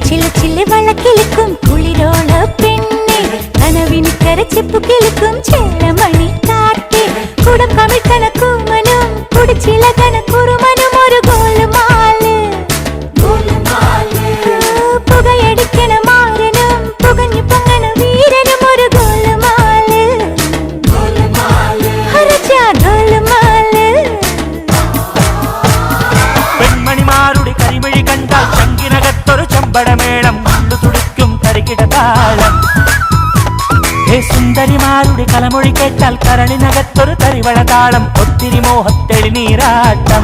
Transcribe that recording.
ചില ചില വളക്കിളിക്കും കുളിരോള പെണ്ണെ കനവിന് കരച്ചിപ്പു കിളിക്കും ചേലമണി കാട്ടി കുടം കമിഴ്ക്കണ കൂമനും കുടിച്ചില കണക്കുറുമനും ഒരു ഗോളുമാല് പുകയടിക്കണ മാരനും പുകഞ്ഞു പൊങ്ങണ വീരനും ഒരു ഗോളുമാല് ഗോളുമാല് പെൺമണിമാരുടെ കരിമിഴി കണ്ടാൽ ചങ്കിനകത്തൊരു ചമ്പടമേളം ഉള്ളു തുടിക്കും തരികിടതാളം സുന്ദരിമാരുടെ കലമൊഴി കേട്ടാൽ കരളിനകത്തൊരു തരിവളതാളം ഒത്തിരി മോഹത്തെളി നീരാട്ടം